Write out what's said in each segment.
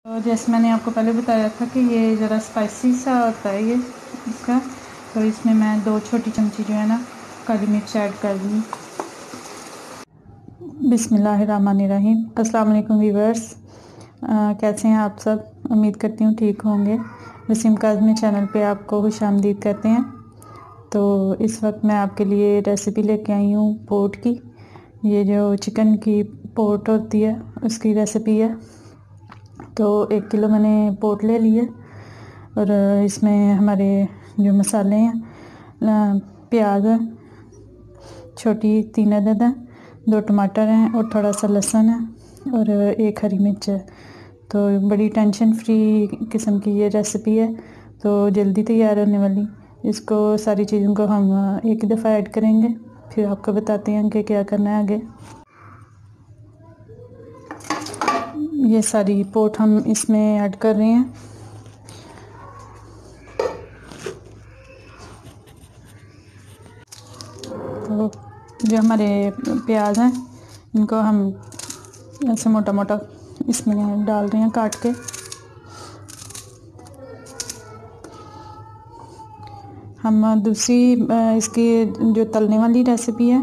तो जैसे मैंने आपको पहले बताया था कि ये ज़रा स्पाइसी सा होता है ये इसका। तो इसमें मैं 2 छोटी चमची जो है ना काली मिर्च ऐड कर दूँगी। बिस्मिल्लाहिर्रहमानिर्रहीम। अस्सलाम वालेकुम व्यूअर्स, कैसे हैं आप सब? उम्मीद करती हूँ ठीक होंगे। वसीम काज़मी चैनल पे आपको खुशामदीद कहते हैं। तो इस वक्त मैं आपके लिए रेसिपी लेके आई हूँ पोट की। ये जो चिकन की पोट होती है उसकी रेसिपी है। तो 1 किलो मैंने पोट ले लिया और इसमें हमारे जो मसाले हैं, प्याज है छोटी 3 अदद है, 2 टमाटर हैं और थोड़ा सा लहसुन है और 1 हरी मिर्च है। तो बड़ी टेंशन फ्री किस्म की ये रेसिपी है, तो जल्दी तैयार होने वाली। इसको सारी चीज़ों को हम एक ही दफ़ा ऐड करेंगे, फिर आपको बताते हैं कि क्या करना है आगे। ये सारी पोट हम इसमें ऐड कर रहे हैं। तो जो हमारे प्याज हैं इनको हम ऐसे मोटा मोटा इसमें डाल रहे हैं काट के। हम दूसरी इसकी जो तलने वाली रेसिपी है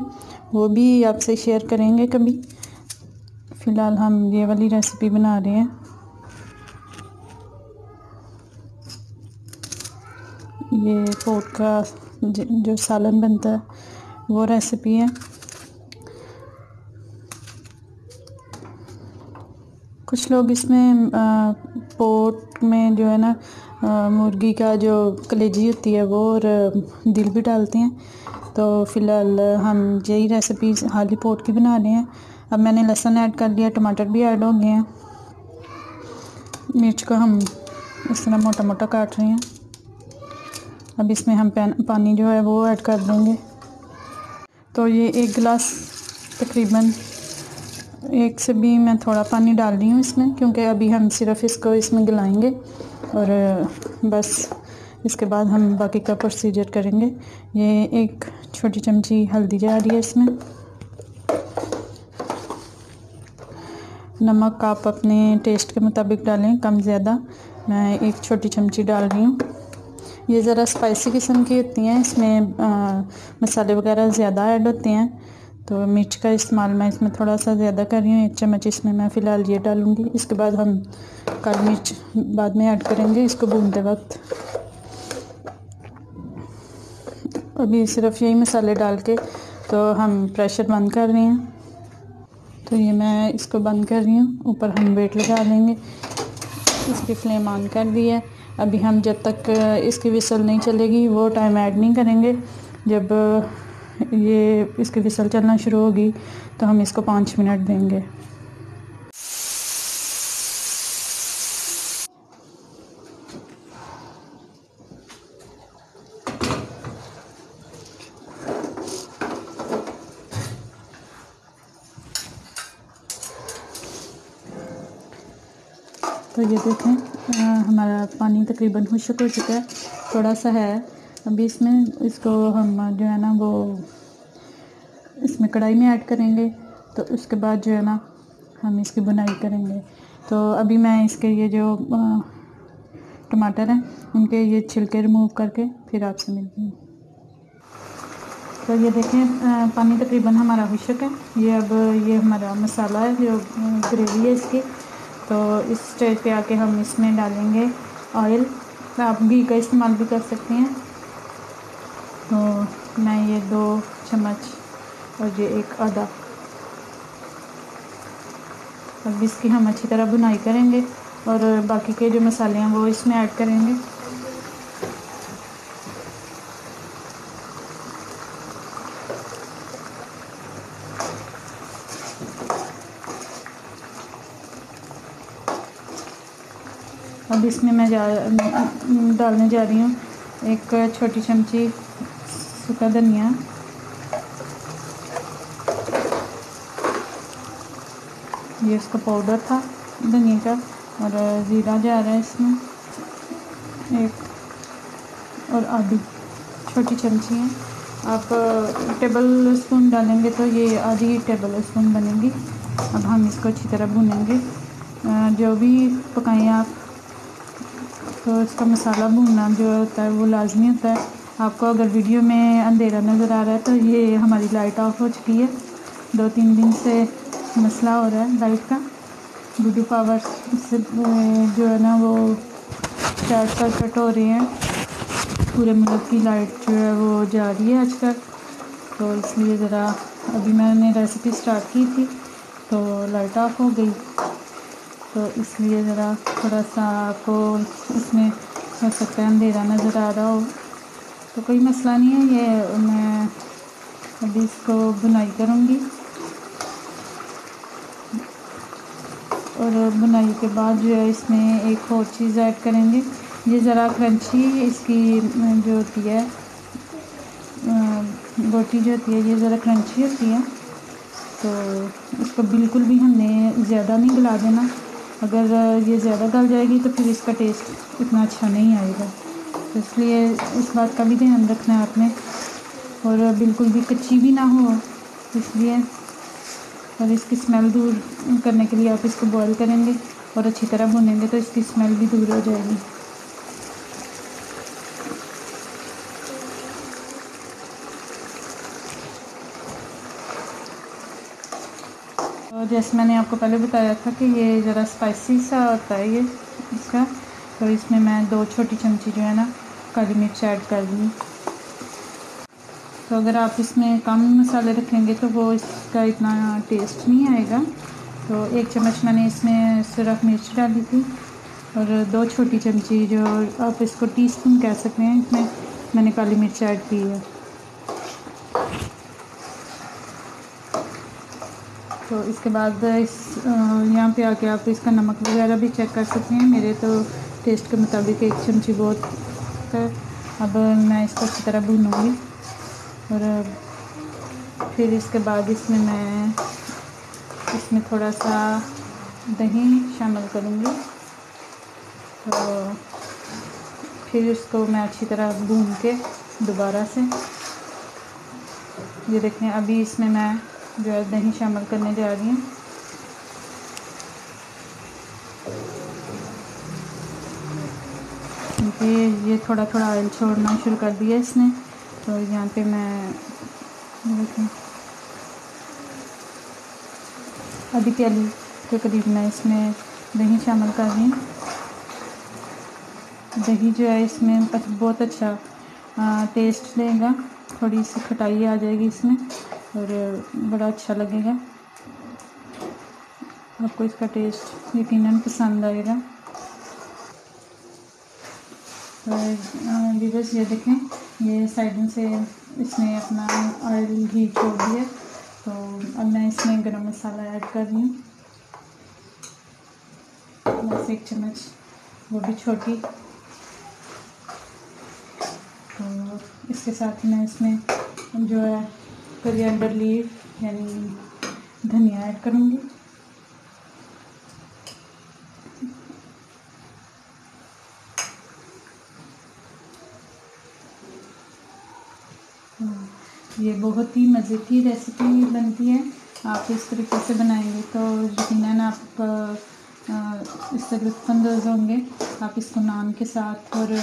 वो भी आपसे शेयर करेंगे कभी। फ़िलहाल हम ये वाली रेसिपी बना रहे हैं। ये पोट का जो सालन बनता है वो रेसिपी है। कुछ लोग इसमें पोट में जो है ना मुर्गी का जो कलेजी होती है वो और दिल भी डालते हैं। तो फ़िलहाल हम यही रेसिपी हाली पोट की बना रहे हैं। अब मैंने लहसुन ऐड कर लिया, टमाटर भी ऐड हो गए हैं। मिर्च को हम इस तरह मोटा मोटा काट रहे हैं। अब इसमें हम पानी जो है वो ऐड कर देंगे। तो ये 1 गिलास तकरीबन 1 से भी मैं थोड़ा पानी डाल रही हूँ इसमें, क्योंकि अभी हम सिर्फ इसको इसमें गलाएंगे और बस इसके बाद हम बाकी का प्रोसीजर करेंगे। ये 1 छोटी चमची हल्दी जा रही है इसमें। नमक आप अपने टेस्ट के मुताबिक डालें, कम ज़्यादा। मैं 1 छोटी चमची डाल रही हूँ। ये ज़रा स्पाइसी किस्म की होती हैं, इसमें मसाले वगैरह ज़्यादा ऐड होते हैं, तो मिर्च का इस्तेमाल मैं इसमें थोड़ा सा ज़्यादा कर रही हूँ। 1 चम्मच इसमें मैं फ़िलहाल ये डालूँगी। इसके बाद हम काली मिर्च बाद में ऐड करेंगे इसको भूनते वक्त। अभी सिर्फ यही मसाले डाल के तो हम प्रेशर बंद कर रहे हैं। तो ये मैं इसको बंद कर रही हूँ। ऊपर हम वेट लगा देंगे। इसकी फ्लेम ऑन कर दी है। अभी हम जब तक इसकी विसल नहीं चलेगी वो टाइम ऐड नहीं करेंगे। जब ये इसकी विसल चलना शुरू होगी तो हम इसको 5 मिनट देंगे। तो ये देखें हमारा पानी तकरीबन खुश्क हो चुका है, थोड़ा सा है अभी इसमें। इसको हम जो है ना वो इसमें कढ़ाई में ऐड करेंगे। तो उसके बाद जो है ना हम इसकी बुनाई करेंगे। तो अभी मैं इसके ये जो टमाटर हैं उनके ये छिलके रिमूव करके फिर आपसे मिलती हूँ। तो ये देखें पानी तकरीबन हमारा खुश्क है। ये अब ये हमारा मसाला है जो ग्रेवी है इसकी। तो इस स्टेज पे आके हम इसमें डालेंगे ऑयल। आप घी का इस्तेमाल भी कर सकते हैं। तो मैं ये 2 चम्मच और ये 1 आधा। अब इसकी हम अच्छी तरह भुनाई करेंगे और बाकी के जो मसाले हैं वो इसमें ऐड करेंगे। अब इसमें मैं डालने जा रही हूँ 1 छोटी चमची सूखा धनिया, ये इसका पाउडर था धनिया का, और ज़ीरा जा रहा है इसमें 1 और आधी छोटी चमची है। आप टेबल स्पून डालेंगे तो ये आधी टेबल स्पून बनेगी। अब हम इसको अच्छी तरह भूनेंगे। जो भी पकाएं आप, तो इसका मसाला भूनना जो होता है वो लाजमी होता है। आपको अगर वीडियो में अंधेरा नज़र आ रहा है तो ये हमारी लाइट ऑफ हो चुकी है। 2-3 दिन से मसला हो रहा है लाइट का। गुडू पावर से जो है ना वो शॉर्ट सर्किट हो रही है, पूरे मुल्क की लाइट जो है वो जा रही है आजकल। तो इसलिए ज़रा अभी मैंने रेसिपी स्टार्ट की थी तो लाइट ऑफ हो गई, तो इसलिए ज़रा थोड़ा सा आपको इसमें हो सकता है अंधेरा नज़र आ रहा हो, तो कोई मसला नहीं है। ये मैं अभी इसको बुनाई करूँगी और बुनाई के बाद जो है इसमें एक और चीज़ ऐड करेंगे। ये ज़रा क्रंची इसकी जो होती है बोटी जो होती है ये ज़रा क्रंची होती है, तो इसको बिल्कुल भी हमने ज़्यादा नहीं गला देना। अगर ये ज़्यादा गल जाएगी तो फिर इसका टेस्ट इतना अच्छा नहीं आएगा, तो इसलिए इस बात का भी ध्यान रखना है आपने। और बिल्कुल भी कच्ची भी ना हो, इसलिए और इसकी स्मेल दूर करने के लिए आप इसको बॉईल करेंगे और अच्छी तरह भुनेंगे तो इसकी स्मेल भी दूर हो जाएगी। और जैसे मैंने आपको पहले बताया था कि ये ज़रा स्पाइसी सा होता है ये इसका, तो इसमें मैं 2 छोटी चमची जो है ना काली मिर्च ऐड कर दूँगी। तो अगर आप इसमें कम मसाले रखेंगे तो वो इसका इतना टेस्ट नहीं आएगा। तो 1 चम्मच मैंने इसमें सिर्फ मिर्च डाली थी और 2 छोटी चमची जो आप इसको टीस्पून कह सकते हैं, इसमें मैंने काली मिर्च ऐड की है। तो इसके बाद यहाँ पे आके आप इसका नमक वगैरह भी चेक कर सकते हैं। मेरे तो टेस्ट के मुताबिक 1 चमची बहुत है। अब मैं इसको अच्छी तरह भूनूँगी और फिर इसके बाद मैं इसमें थोड़ा सा दही शामिल करूँगी। तो फिर इसको मैं अच्छी तरह भून के दोबारा से, ये देखें अभी इसमें मैं जो है दही शामिल करने जा रही हूँ। क्योंकि ये थोड़ा थोड़ा ऑयल छोड़ना शुरू कर दिया इसने, तो यहाँ पे मैं देखें आधी प्याली के करीब मैं इसमें दही शामिल कर रही हूँ। दही जो है इसमें बहुत अच्छा टेस्ट देगा, थोड़ी सी खटाई आ जाएगी इसमें और बड़ा अच्छा लगेगा। आपको इसका टेस्ट यकीनन पसंद आएगा। तो बस ये देखें ये साइडों से इसने अपना ऑयल घी छोड़ दिया, तो अब मैं इसमें गरम मसाला ऐड कर रही हूँ, बस 1 चम्मच, वो भी छोटी। तो इसके साथ मैं इसमें जो है कोरिएंडर लीफ यानी धनिया ऐड करूँगी। ये बहुत ही मज़े की रेसिपी बनती है। आप इस तरीके से बनाएंगे तो यकीनन आप इससे लुत्फ़अंदोज़ होंगे। आप इसको नान के साथ और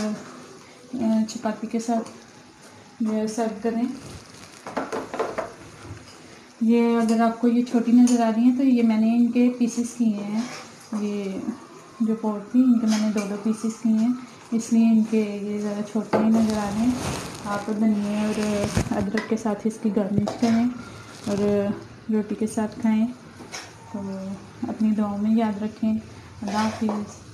चपाती के साथ जो है सर्व करें। ये अगर आपको ये छोटी नज़र आ रही है तो ये मैंने इनके पीसेस किए हैं। ये जो पोर्क थी इनके मैंने 2-2 पीसेस किए हैं, इसलिए इनके ये ज़रा छोटे ही नज़र आ रहे हैं। आप धनिया और अदरक के साथ इसकी गार्निश करें और रोटी के साथ खाएं। तो अपनी दुआओं में याद रखें। अल्लाह हाफ़िज़।